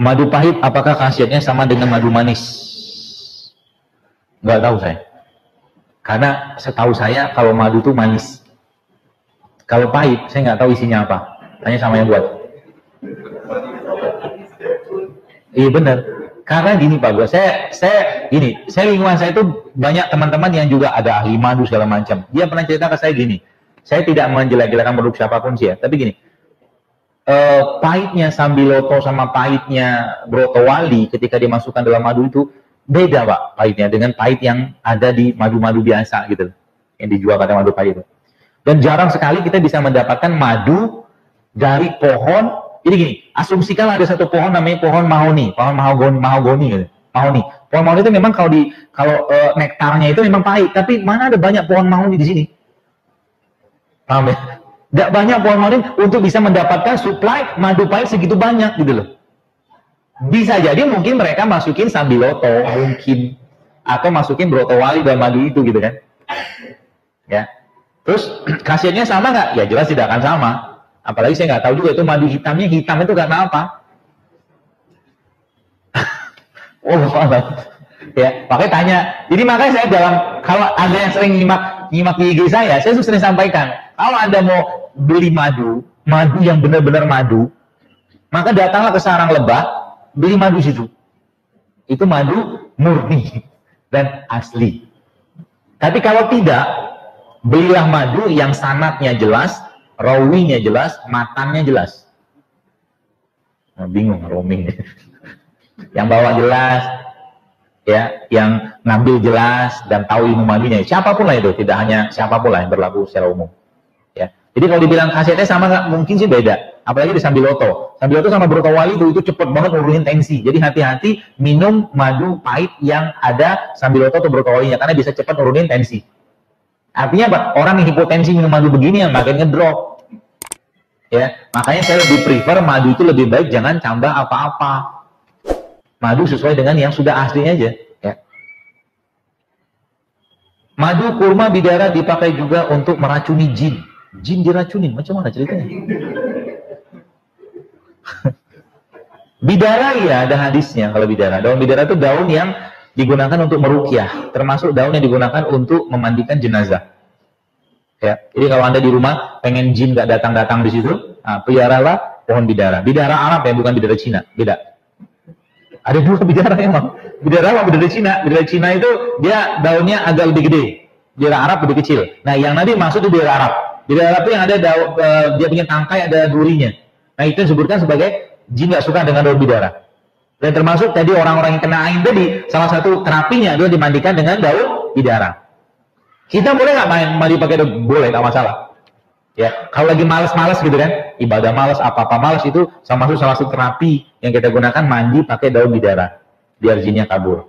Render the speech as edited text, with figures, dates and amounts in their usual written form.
Madu pahit apakah khasiatnya sama dengan madu manis? Nggak tahu saya. Karena setahu saya kalau madu itu manis. Kalau pahit, saya nggak tahu isinya apa. Tanya sama yang buat. Iya benar. Karena gini Pak Gua, saya lingkungan saya itu banyak teman-teman yang juga ada ahli madu segala macam. Dia pernah cerita ke saya gini. Saya tidak menjelek-jelekan produk siapapun sih ya, tapi gini. Pahitnya Sambiloto sama pahitnya Brotowali ketika dimasukkan dalam madu itu beda Pak pahitnya dengan pahit yang ada di madu-madu biasa gitu yang dijual pada madu pahit itu. Dan jarang sekali kita bisa mendapatkan madu dari pohon. Jadi gini, asumsikan ada satu pohon namanya pohon mahoni gitu. Mahoni. Pohon mahoni itu memang kalau nektarnya itu memang pahit, tapi mana ada banyak pohon mahoni di sini? Paham ya? Tidak banyak pohon mahoni untuk bisa mendapatkan suplai madu pahit segitu banyak gitu loh. Bisa jadi mungkin mereka masukin Sambiloto mungkin, atau masukin Brotowali dan madu itu gitu kan. Ya. Terus khasiatnya sama nggak? Ya jelas tidak akan sama. Apalagi saya nggak tahu juga itu madu hitamnya hitam itu karena apa? Oh, ya, makanya tanya. Jadi makanya saya kalau ada yang sering nyimak di IG saya sering sampaikan, kalau Anda mau beli madu yang benar-benar madu, maka datanglah ke Sarang Lebah, beli madu situ. Itu madu murni dan asli. Tapi kalau tidak, belilah madu yang sanatnya jelas, rawinya jelas, matannya jelas. Nah, bingung roaming. Yang bawa jelas, ya, yang ngambil jelas dan tahu ilmu madunya. Siapapun lah itu, tidak hanya siapapun lah yang berlaku secara umum. Ya. Jadi kalau dibilang khasiatnya sama nggak? Mungkin sih beda. Apalagi di Sambiloto. Sambiloto sama Brotowali itu cepet banget nurunin tensi. Jadi hati-hati minum madu pahit yang ada Sambiloto atau Brotowalinya karena bisa cepat nurunin tensi. Artinya apa? Orang yang hipotensi minum madu begini yang makin ngedrop. Ya, makanya saya lebih prefer madu itu lebih baik jangan tambah apa-apa. Madu sesuai dengan yang sudah aslinya aja. Ya. Madu kurma bidara dipakai juga untuk meracuni jin. Jin diracunin, macam mana ceritanya? Bidara ya ada hadisnya kalau bidara. Daun bidara itu daun yang digunakan untuk meruqyah, termasuk daun yang digunakan untuk memandikan jenazah. Ya, jadi kalau Anda di rumah pengen jin gak datang-datang di situ, peliharalah pohon bidara. Bidara Arab ya, bukan bidara Cina, beda. Ada dua bidara emang. Bidara apa? Bidara Cina. Bidara Cina itu dia daunnya agak lebih gede. Bidara Arab lebih kecil. Nah, yang nanti masuk itu bidara Arab. Bidara Arab itu yang ada dia punya tangkai ada durinya. Nah, itu disebutkan sebagai jin gak suka dengan daun bidara. Dan termasuk tadi orang-orang yang kena ain tadi, salah satu terapinya adalah dimandikan dengan daun bidara. Kita boleh nggak mandi pakai daun? Boleh, nggak masalah. Ya, kalau lagi malas-malas gitu kan, ibadah malas, apa-apa malas itu sama salah satu terapi yang kita gunakan mandi pakai daun bidara, biar jinnya kabur.